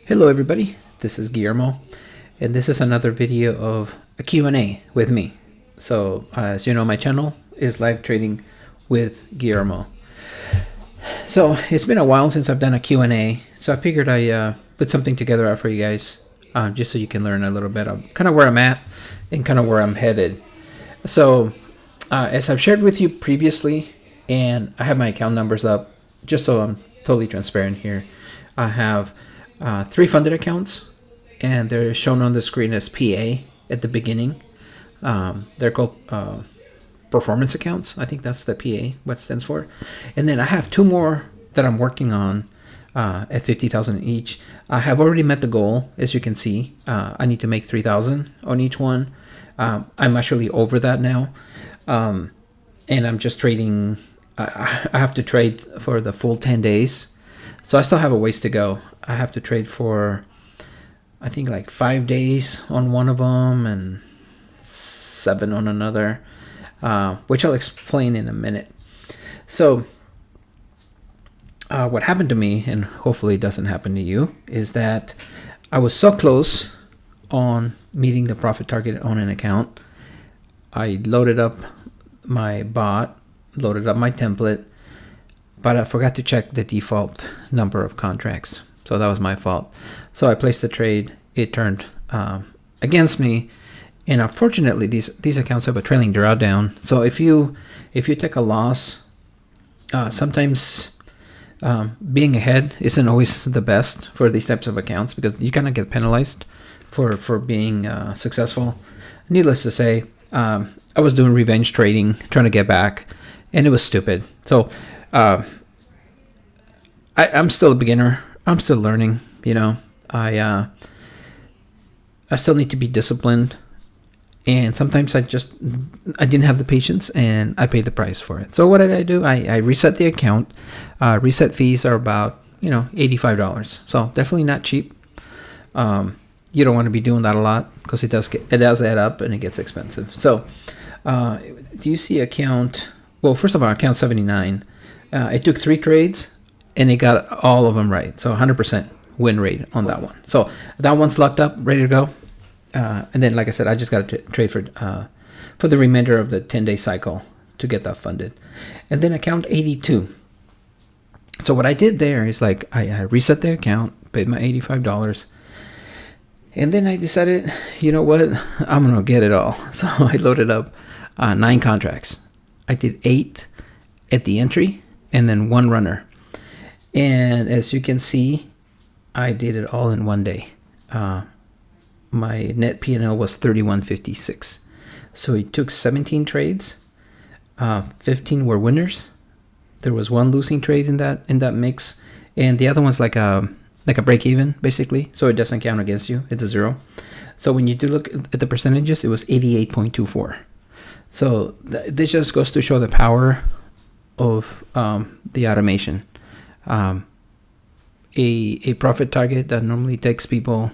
Hello everybody, this is Guillermo, and this is another video of a Q&A with me. So as you know, my channel is live trading with Guillermo. So it's been a while since I've done a Q&A, so I figured I put something together out for you guys, just so you can learn a little bit of kind of where I'm at and kind of where I'm headed. So as I've shared with you previously, and I have my account numbers up just so I'm totally transparent here, I have 3 funded accounts, and they're shown on the screen as PA at the beginning. They're called performance accounts. I think that's the PA, what it stands for. And then I have 2 more that I'm working on at 50,000 each. I have already met the goal, as you can see. I need to make 3,000 on each one. I'm actually over that now, and I'm just trading. I have to trade for the full 10 days. So I still have a ways to go. I have to trade for, I think, like 5 days on one of them and 7 on another, which I'll explain in a minute. So what happened to me, and hopefully it doesn't happen to you, is that I was so close on meeting the profit target on an account. I loaded up my bot, loaded up my template, but I forgot to check the default number of contracts. So that was my fault. So I placed the trade. It turned against me. And unfortunately, these accounts have a trailing drawdown. So if you take a loss, sometimes being ahead isn't always the best for these types of accounts, because you kind of get penalized for being successful. Needless to say, I was doing revenge trading, trying to get back, and it was stupid. So I'm still a beginner. I'm still learning, you know. I still need to be disciplined, and sometimes I didn't have the patience, and I paid the price for it. So what did I do? I reset the account. Reset fees are about, $85. So definitely not cheap. You don't want to be doing that a lot, because it does add up and it gets expensive. So do you see account? Well, first of all, account 79. It took 3 trades, and it got all of them right. So 100% win rate on that one. So that one's locked up, ready to go. And then, like I said, I just got to trade for the remainder of the 10-day cycle to get that funded. And then account 82. So what I did there is, like, I reset the account, paid my $85. And then I decided, you know what, I'm going to get it all. So I loaded up 9 contracts. I did 8 at the entry and then 1 runner. And as you can see, I did it all in one day. My net P&L was $31.56. So it took 17 trades. 15 were winners. There was 1 losing trade in that mix, and the other one's like a break even, basically. So it doesn't count against you. It's a 0. So when you do look at the percentages, it was 88.24. So this just goes to show the power of the automation. A profit target that normally takes people,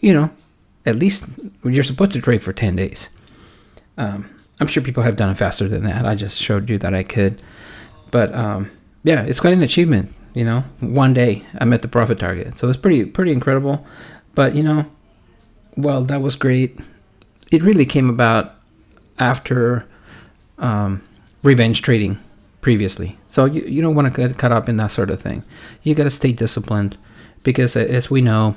at least you're supposed to trade for 10 days. I'm sure people have done it faster than that. I just showed you that I could. But yeah, it's quite an achievement. One day I met the profit target. So it's pretty incredible. But, well, that was great. It really came about after revenge trading previously. So you don't want to get caught up in that sort of thing. You got to stay disciplined, because as we know,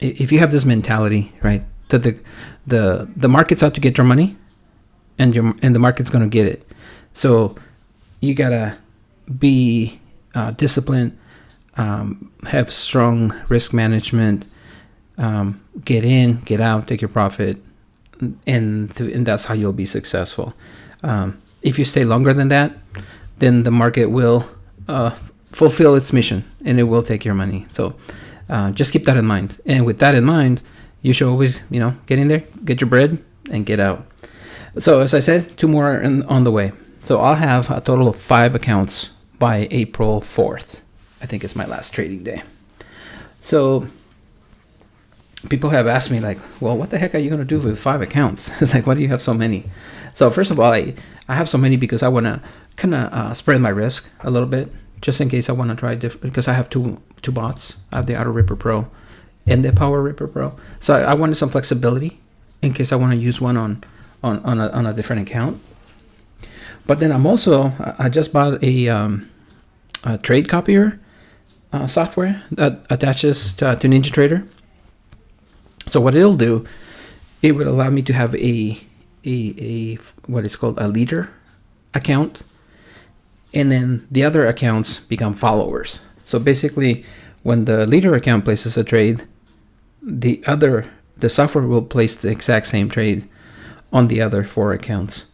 if you have this mentality, right, that the market's out to get your money, and the market's going to get it. So you got to be disciplined, have strong risk management, get in, get out, take your profit, and that's how you'll be successful. If you stay longer than that, then the market will fulfill its mission, and it will take your money. So just keep that in mind. And with that in mind, you should always, get in there, get your bread, and get out. So as I said, 2 more are on the way. So I'll have a total of 5 accounts by April 4th. I think it's my last trading day. So people have asked me, like, well, what the heck are you going to do with 5 accounts? It's like, why do you have so many? So first of all, I have so many because I want to kind of spread my risk a little bit, just in case I want to try different, because I have two two bots. I have the AutoRipper Pro and the PowerRipper Pro. So I wanted some flexibility in case I want to use one on a different account. But then I just bought a trade copier software that attaches to NinjaTrader. So what it'll do, it would allow me to have a what is called a leader account, and then the other accounts become followers. So basically, when the leader account places a trade, the software will place the exact same trade on the other 4 accounts.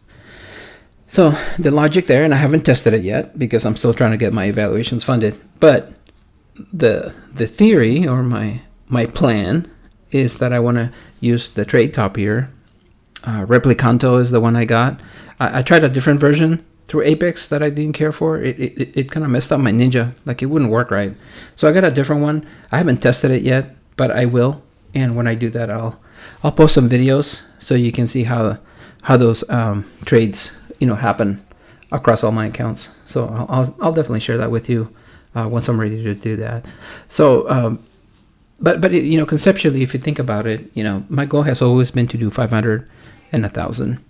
So the logic there, and I haven't tested it yet because I'm still trying to get my evaluations funded, but the theory or my plan is that I want to use the trade copier. Replicanto is the one I got. I tried a different version through Apex that I didn't care for. It kind of messed up my Ninja. Like, it wouldn't work right. So I got a different one. I haven't tested it yet, but I will. And when I do that, I'll post some videos so you can see how those trades happen across all my accounts. So I'll definitely share that with you once I'm ready to do that. So but conceptually, if you think about it, my goal has always been to do 500 and 1,000.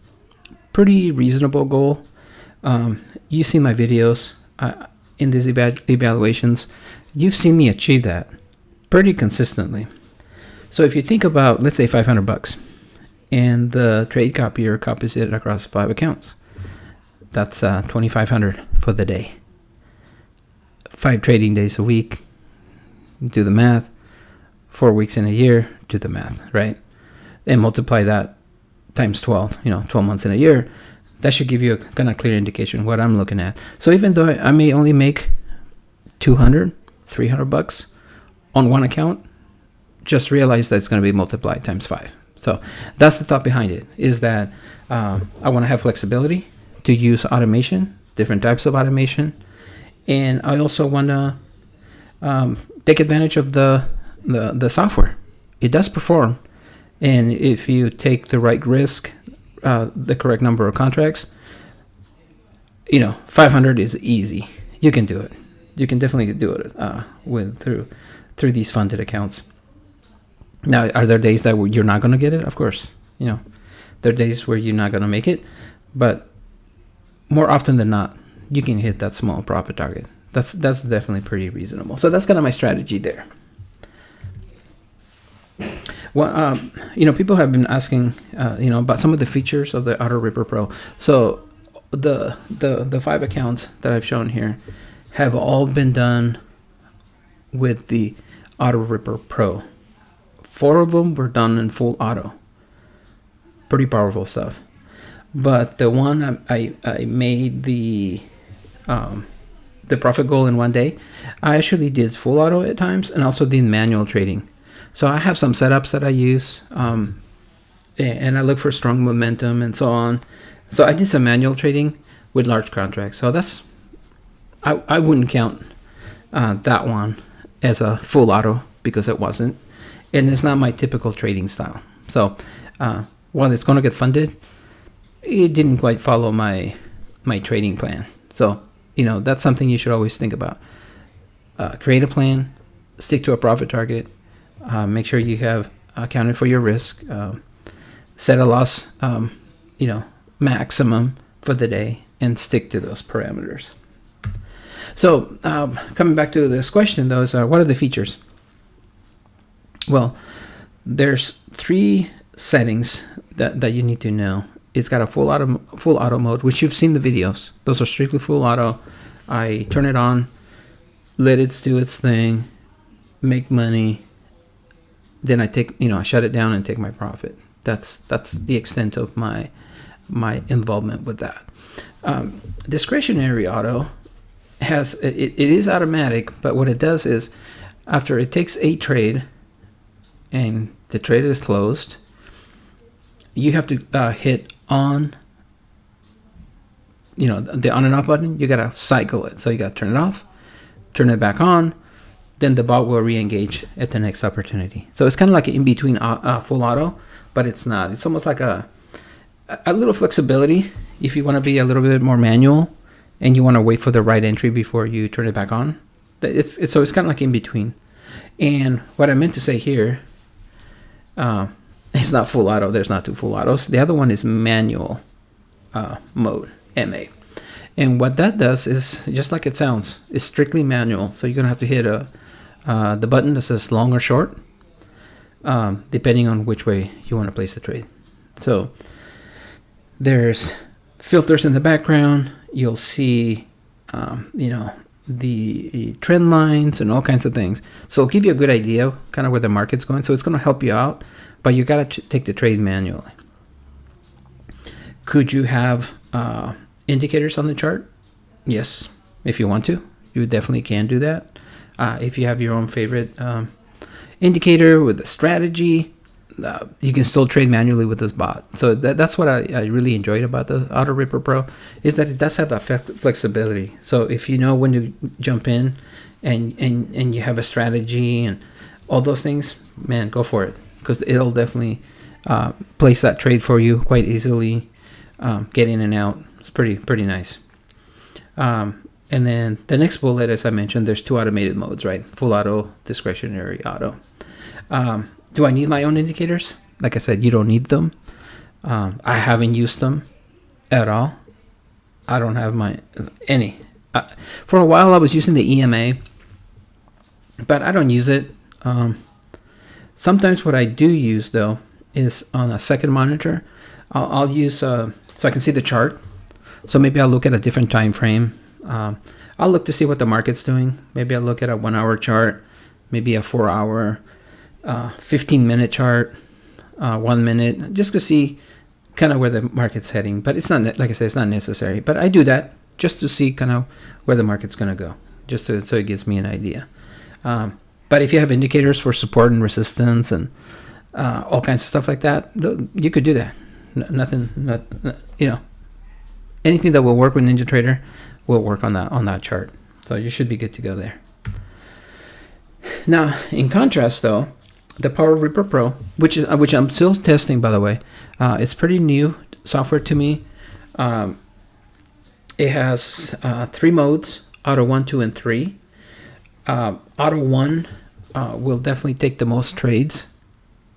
Pretty reasonable goal. You see my videos in these evaluations. You've seen me achieve that pretty consistently. So if you think about, let's say, $500, and the trade copier copies it across 5 accounts, that's $2,500 for the day. 5 trading days a week. Do the math. 4 weeks in a year. Do the math, right? And multiply that times 12. 12 months in a year. That should give you a kind of clear indication what I'm looking at. So even though I may only make $200, $300 on one account, just realize that it's going to be multiplied times 5. So that's the thought behind it, is that I want to have flexibility to use automation, different types of automation. And I also want to take advantage of the software. It does perform. And if you take the right risk, the correct number of contracts, 500 is easy. You can do it. You can definitely do it through these funded accounts. Now, are there days that you're not going to get it? Of course. There are days where you're not going to make it, but more often than not, you can hit that small profit target. That's definitely pretty reasonable. So that's kind of my strategy there. Well, people have been asking, about some of the features of the AutoRipper Pro. So the 5 accounts that I've shown here have all been done with the AutoRipper Pro. 4 of them were done in full auto. Pretty powerful stuff. But the one I made the profit goal in one day, I actually did full auto at times and also did manual trading. So I have some setups that I use, and I look for strong momentum and so on. So I did some manual trading with large contracts. So I wouldn't count that one as a full auto because it wasn't. And it's not my typical trading style. So while it's going to get funded, it didn't quite follow my trading plan. So, that's something you should always think about. Create a plan, stick to a profit target, make sure you have accounted for your risk, set a loss, maximum for the day, and stick to those parameters. So coming back to this question, though, is what are the features? Well, there's 3 settings that you need to know. It's got a full auto mode, which you've seen the videos. Those are strictly full auto. I turn it on, let it do its thing, make money. Then I shut it down and take my profit. That's the extent of my involvement with that. Discretionary auto it is automatic, but what it does is after it takes a trade and the trade is closed, you have to hit on, the on and off button. You got to cycle it. So you got to turn it off, turn it back on, then the bot will re-engage at the next opportunity. So it's kind of like an in-between full auto, but it's not. It's almost like a little flexibility if you want to be a little bit more manual and you want to wait for the right entry before you turn it back on. It's kind of like in between. And what I meant to say here, it's not full auto. There's not two full autos. The other one is manual mode, MA. And what that does is just like it sounds. It's strictly manual. So you're gonna have to hit the button that says long or short, depending on which way you want to place the trade. So there's filters in the background. You'll see, the trend lines and all kinds of things. So it'll give you a good idea kind of where the market's going. So it's going to help you out, but you got to take the trade manually. Could you have indicators on the chart? Yes, if you want to. You definitely can do that. If you have your own favorite indicator with a strategy, you can still trade manually with this bot. So that's what I really enjoyed about the AutoRipper Pro, is that it does have that flexibility. So if you know when to jump in and you have a strategy and all those things, man, go for it, because it'll definitely place that trade for you quite easily, get in and out. It's pretty nice. And then the next bullet, as I mentioned, there's two automated modes, right? Full auto, discretionary auto. Do I need my own indicators? Like I said, you don't need them. I haven't used them at all. I don't have any. For a while, I was using the EMA, but I don't use it. Sometimes what I do use, though, is on a second monitor. I'll use, so I can see the chart. So maybe I'll look at a different time frame. I'll look to see what the market's doing. Maybe I'll look at a 1 hour chart, maybe a 4 hour, 15-minute chart, 1 minute, just to see kind of where the market's heading. But it's not, like I said, it's not necessary. But I do that just to see kind of where the market's going to go, so it gives me an idea. But if you have indicators for support and resistance and all kinds of stuff like that, you could do that. Anything that will work with NinjaTrader will work on that chart. So you should be good to go there. Now, in contrast, though, the PowerRipper Pro, which I'm still testing, by the way, it's pretty new software to me. It has 3 modes: Auto 1, 2, and 3. Auto 1 will definitely take the most trades,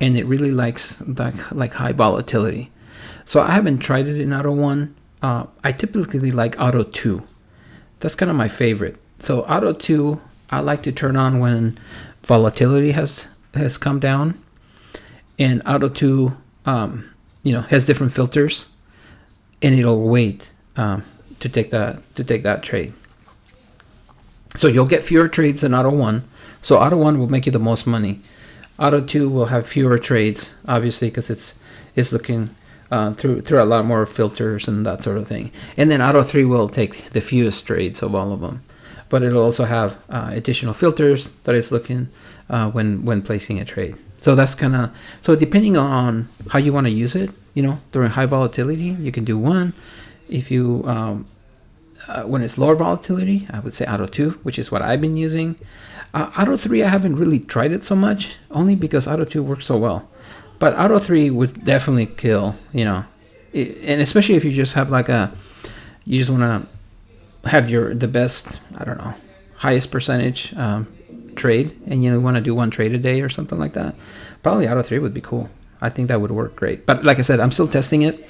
and it really likes like high volatility. So I haven't tried it in Auto 1. I typically like Auto 2. That's kind of my favorite. So Auto 2, I like to turn on when volatility has come down, and Auto 2 has different filters, and it'll wait to take that trade. So you'll get fewer trades than Auto 1. So Auto 1 will make you the most money. Auto 2 will have fewer trades, obviously, because it's looking through a lot more filters and that sort of thing. And then Auto 3 will take the fewest trades of all of them, but it'll also have additional filters that it's looking when placing a trade. So that's so depending on how you want to use it, during high volatility, you can do 1. If you when it's lower volatility, I would say Auto 2, which is what I've been using. Auto 3, I haven't really tried it so much, only because Auto 2 works so well. But Auto 3 would definitely kill, and especially if you just have you just want to have the best, highest percentage trade, and you want to do 1 trade a day or something like that. Probably Auto 3 would be cool. I think that would work great. But like I said, I'm still testing it.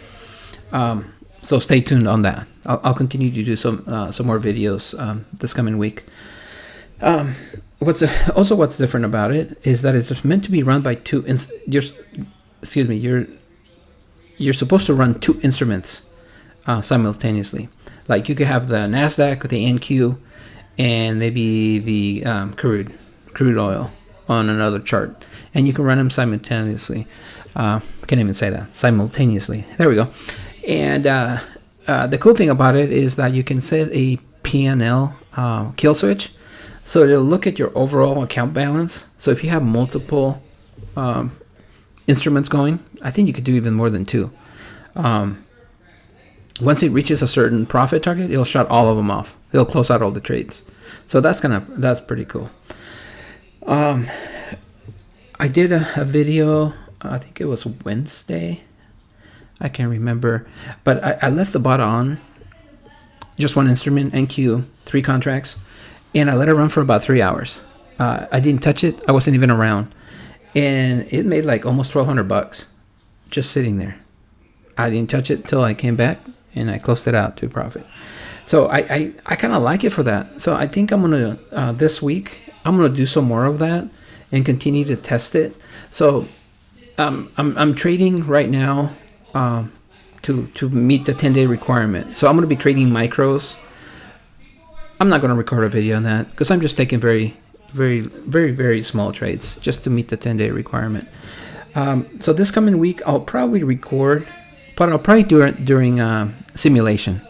So stay tuned on that. I'll continue to do some more videos this coming week. What's different about it is that it's meant to be run by you're supposed to run 2 instruments simultaneously. Like you could have the NASDAQ with the NQ and maybe the crude oil on another chart, and you can run them simultaneously. Can't even say that, simultaneously. There we go. And the cool thing about it is that you can set a P&L kill switch, so it'll look at your overall account balance. So if you have multiple instruments going, I think you could do even more than 2. Once it reaches a certain profit target, it'll shut all of them off. It'll close out all the trades. So that's pretty cool. I did a video, I think it was Wednesday. I can't remember, but I left the bot on, just 1 instrument, NQ, 3 contracts, and I let it run for about 3 hours. I didn't touch it. I wasn't even around, and it made like almost $1,200 just sitting there. I didn't touch it till I came back and I closed it out to profit. So I kind of like it for that. So I think I'm gonna this week I'm gonna do some more of that and continue to test it. So I'm trading right now to meet the 10-day requirement. So I'm gonna be trading micros. I'm not gonna record a video on that because I'm just taking very small trades just to meet the 10-day requirement. So this coming week I'll probably record, but I'll probably do it during simulation.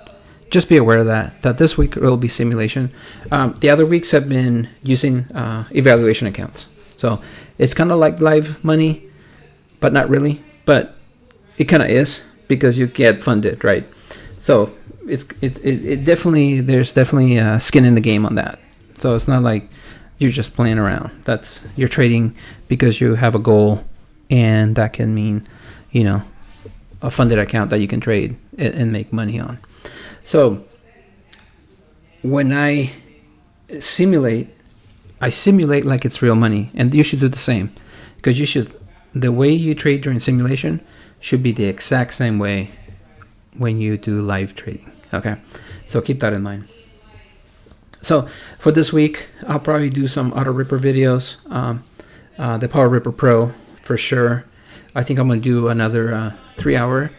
Just be aware of that this week it will be simulation. The other weeks have been using evaluation accounts. So it's kind of like live money, but not really. But it kind of is because you get funded, right? So it definitely, there's definitely skin in the game on that. So it's not like you're just playing around. You're trading because you have a goal, and that can mean, a funded account that you can trade and make money on. So when I simulate like it's real money, and you should do the same, because the way you trade during simulation should be the exact same way when you do live trading. Okay, so keep that in mind. So for this week, I'll probably do some AutoRipper videos, the PowerRipper Pro for sure. I think I'm going to do another 3-hour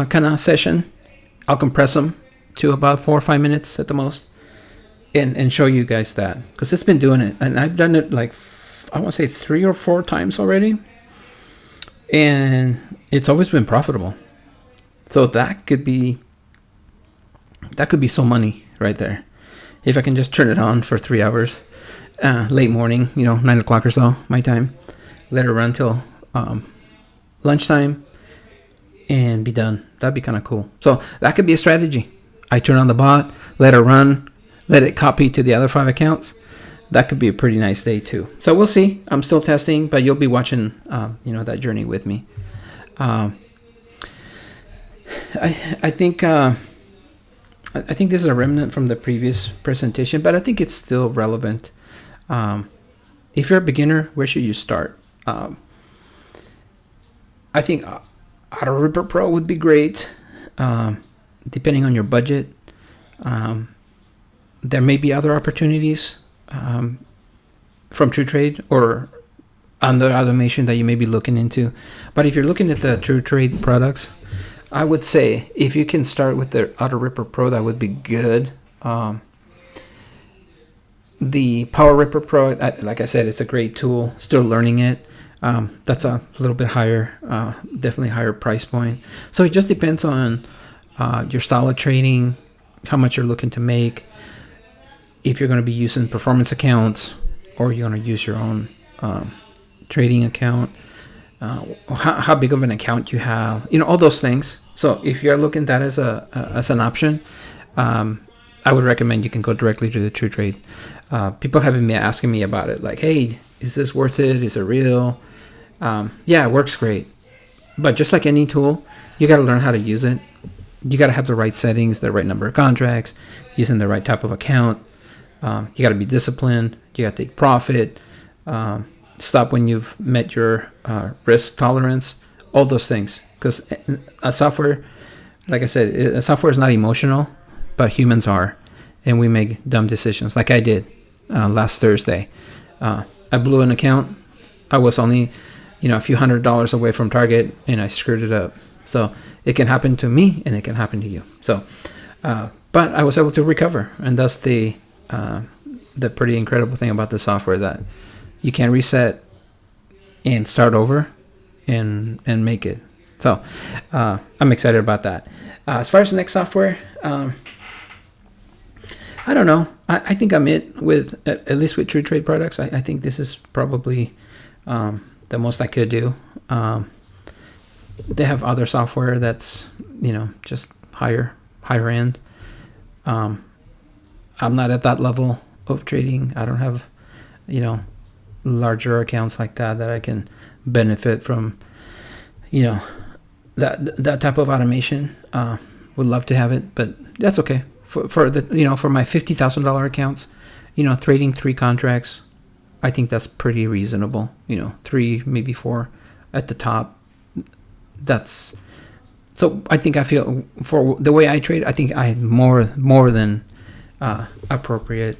kind of session. I'll compress them to about 4 or 5 minutes at the most, and show you guys that, because it's been doing it, and I've done it like I want to say 3 or 4 times already, and it's always been profitable. So that could be some money right there if I can just turn it on for 3 hours, late morning, 9 o'clock or so my time, let it run till lunchtime and be done. That'd be kind of cool. So that could be a strategy. I turn on the bot, let it run, let it copy to the other 5 accounts. That could be a pretty nice day too. So we'll see. I'm still testing, but you'll be watching, that journey with me. I think this is a remnant from the previous presentation, but I think it's still relevant. If you're a beginner, where should you start? I think AutoRipper Pro would be great, depending on your budget. There may be other opportunities from TruTrade or other automation that you may be looking into. But if you're looking at the TruTrade products, I would say if you can start with the AutoRipper Pro, that would be good. The PowerRipper Pro, like I said, it's a great tool. Still learning it. That's a little bit higher, definitely higher price point. So it just depends on your style of trading, how much you're looking to make, if you're going to be using performance accounts or you're going to use your own trading account, how big of an account you have, all those things. So if you're looking at that as an option, I would recommend you can go directly to the TruTrade. People have been asking me about it, like, hey, is this worth it? Is it real? Yeah, it works great. But just like any tool, you got to learn how to use it. You got to have the right settings, the right number of contracts, using the right type of account. You got to be disciplined. You got to take profit. Stop when you've met your risk tolerance. All those things. Because a software, like I said, a software is not emotional, but humans are. And we make dumb decisions, like I did last Thursday. I blew an account. I was only, a few $100s away from target, and I screwed it up. So it can happen to me, and it can happen to you. So, but I was able to recover, and that's the pretty incredible thing about the software, that you can reset and start over and make it. So I'm excited about that. As far as the next software, I don't know. I think I'm with at least with TruTrade products. I think this is probably the most I could do. They have other software that's just higher end. I'm not at that level of trading. I don't have larger accounts like that I can benefit from. That type of automation. Would love to have it, but that's okay. For my $50,000 accounts, trading 3 contracts, I think that's pretty reasonable. 3, maybe 4 at the top. So I think I feel for the way I trade, I think I had more than appropriate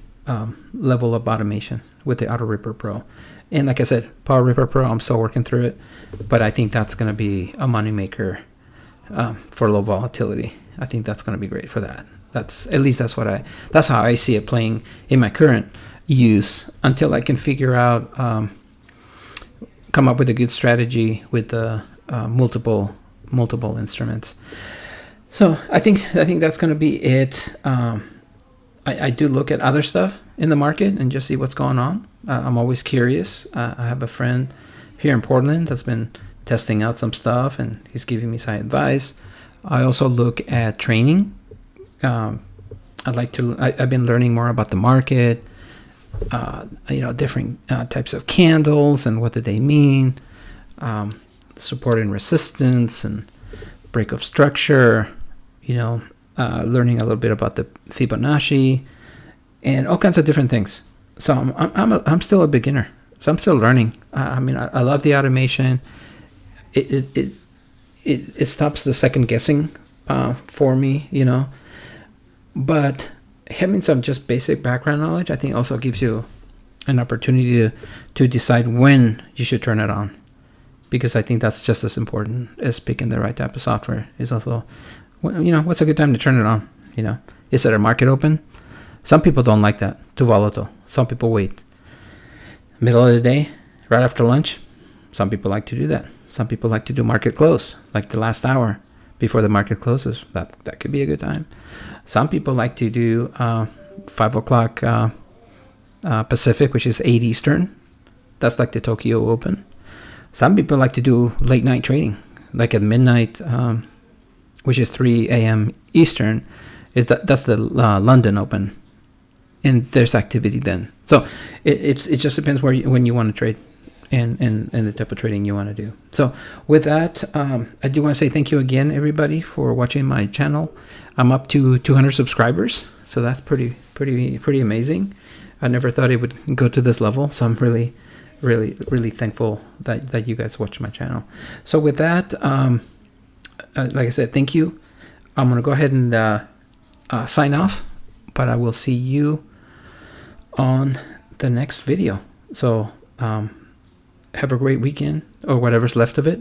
level of automation with the AutoRipper Pro. And like I said, PowerRipper Pro, I'm still working through it, but I think that's going to be a moneymaker for low volatility. I think that's going to be great for that. That's how I see it playing in my current use until I can figure out, come up with a good strategy with the multiple instruments. So I think that's going to be it. I do look at other stuff in the market and just see what's going on. I'm always curious. I have a friend here in Portland that's been testing out some stuff, and he's giving me some advice. I also look at training. I've been learning more about the market, different types of candles and what do they mean, support and resistance and break of structure, learning a little bit about the Fibonacci and all kinds of different things. So I'm still a beginner, so I'm still learning. I love the automation. It stops the second guessing for me, but having some just basic background knowledge, I think also gives you an opportunity to decide when you should turn it on, because I think that's just as important as picking the right type of software. Is also, what's a good time to turn it on? Is it a market open? Some people don't like that, too volatile. Some people wait. Middle of the day, right after lunch, some people like to do that. Some people like to do market close, like the last hour before the market closes. That could be a good time. Some people like to do 5 o'clock Pacific, which is 8 Eastern. That's like the Tokyo Open. Some people like to do late night trading, like at midnight, which is 3 a.m. Eastern. That's the London Open, and there's activity then. So it just depends when you want to trade, and the type of trading you want to do. So with that, I do want to say thank you again, everybody, for watching my channel. I'm up to 200 subscribers, so that's pretty amazing. I never thought it would go to this level, so I'm really thankful that you guys watch my channel. So with that, like I said, thank you. I'm gonna go ahead and sign off, but I will see you on the next video. So have a great weekend, or whatever's left of it,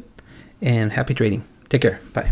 and happy trading. Take care. Bye.